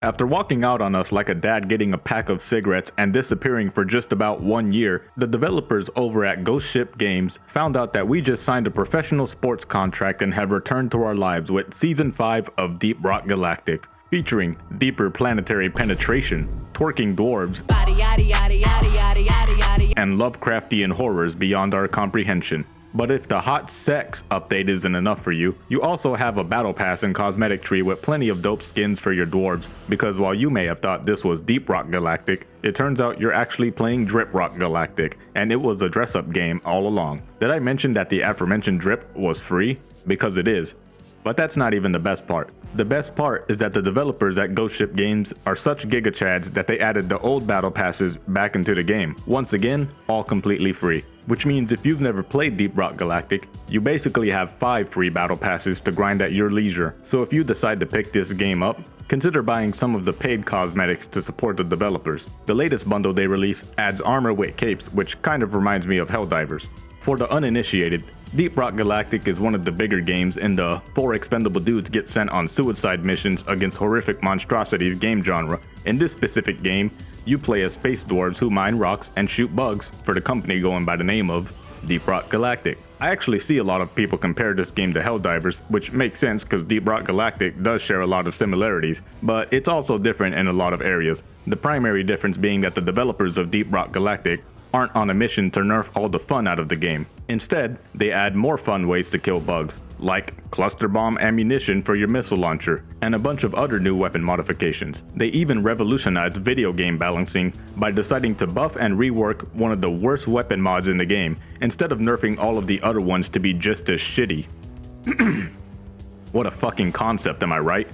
After walking out on us like a dad getting a pack of cigarettes and disappearing for just about 1 year, the developers over at Ghost Ship Games found out that we just signed a professional sports contract and have returned to our lives with Season 5 of Deep Rock Galactic, featuring deeper planetary penetration, twerking dwarves, and Lovecraftian horrors beyond our comprehension. But if the hot sex update isn't enough for you, you also have a battle pass and cosmetic tree with plenty of dope skins for your dwarves, because while you may have thought this was Deep Rock Galactic, it turns out you're actually playing Drip Rock Galactic, and it was a dress-up game all along. Did I mention that the aforementioned Drip was free? Because it is. But that's not even the best part. The best part is that the developers at Ghost Ship Games are such gigachads that they added the old battle passes back into the game. Once again, all completely free. Which means if you've never played Deep Rock Galactic, you basically have 5 free battle passes to grind at your leisure. So if you decide to pick this game up, consider buying some of the paid cosmetics to support the developers. The latest bundle they release adds armor with capes, which kind of reminds me of Helldivers. For the uninitiated, Deep Rock Galactic is one of the bigger games in the 4 expendable dudes get sent on suicide missions against horrific monstrosities game genre. In this specific game, you play as space dwarves who mine rocks and shoot bugs for the company going by the name of Deep Rock Galactic. I actually see a lot of people compare this game to Helldivers, which makes sense because Deep Rock Galactic does share a lot of similarities, but it's also different in a lot of areas. The primary difference being that the developers of Deep Rock Galactic aren't on a mission to nerf all the fun out of the game. Instead, they add more fun ways to kill bugs, like cluster bomb ammunition for your missile launcher, and a bunch of other new weapon modifications. They even revolutionized video game balancing by deciding to buff and rework one of the worst weapon mods in the game, instead of nerfing all of the other ones to be just as shitty. What a fucking concept, am I right?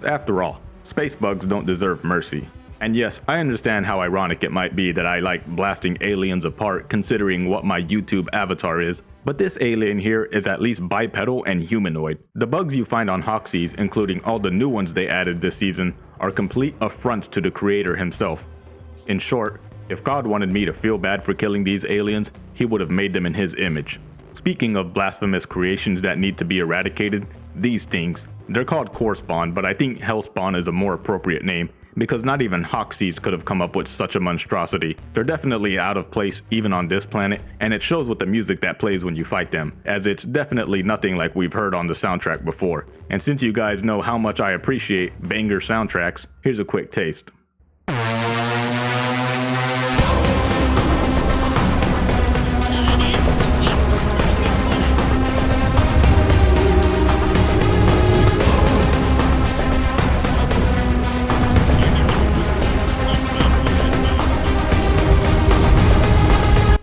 After all, space bugs don't deserve mercy. And yes, I understand how ironic it might be that I like blasting aliens apart considering what my YouTube avatar is, but this alien here is at least bipedal and humanoid. The bugs you find on Hoxie's, including all the new ones they added this season, are complete affronts to the creator himself. In short, if God wanted me to feel bad for killing these aliens, he would have made them in his image. Speaking of blasphemous creations that need to be eradicated, these things. They're called Core Spawn, but I think Hellspawn is a more appropriate name, because not even Hoxies could have come up with such a monstrosity. They're definitely out of place even on this planet, and it shows with the music that plays when you fight them, as it's definitely nothing like we've heard on the soundtrack before. And since you guys know how much I appreciate banger soundtracks, here's a quick taste.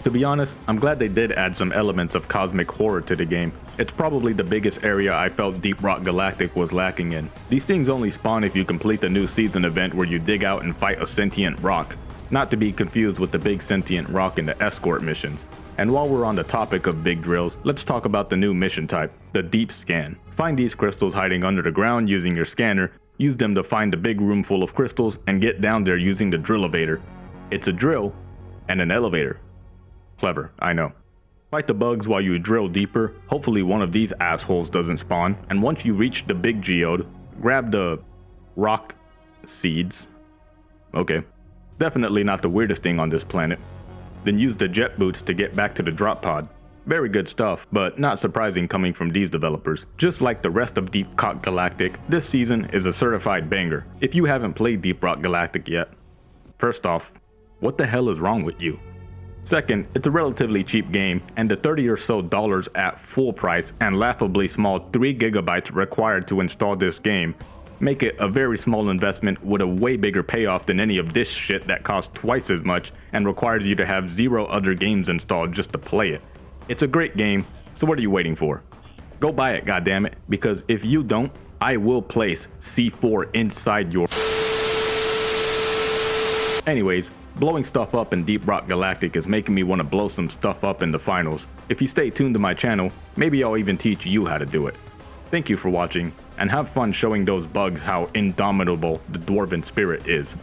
To be honest, I'm glad they did add some elements of cosmic horror to the game. It's probably the biggest area I felt Deep Rock Galactic was lacking in. These things only spawn if you complete the new season event where you dig out and fight a sentient rock. Not to be confused with the big sentient rock in the escort missions. And while we're on the topic of big drills, let's talk about the new mission type, the Deep Scan. Find these crystals hiding under the ground using your scanner, use them to find the big room full of crystals, and get down there using the drill-evator. It's a drill and an elevator. Clever, I know. Fight the bugs while you drill deeper, hopefully one of these assholes doesn't spawn, and once you reach the big geode, grab the rock seeds. Okay, definitely not the weirdest thing on this planet. Then use the jet boots to get back to the drop pod. Very good stuff, but not surprising coming from these developers. Just like the rest of Deep Rock Galactic, this season is a certified banger. If you haven't played Deep Rock Galactic yet, first off, what the hell is wrong with you? Second, it's a relatively cheap game, and the $30 or so at full price and laughably small 3 GB required to install this game make it a very small investment with a way bigger payoff than any of this shit that costs twice as much and requires you to have 0 other games installed just to play it. It's a great game, so what are you waiting for? Go buy it, goddammit, because if you don't, I will place C4 inside your... Anyways, blowing stuff up in Deep Rock Galactic is making me want to blow some stuff up in the finals. If you stay tuned to my channel, maybe I'll even teach you how to do it. Thank you for watching, and have fun showing those bugs how indomitable the dwarven spirit is.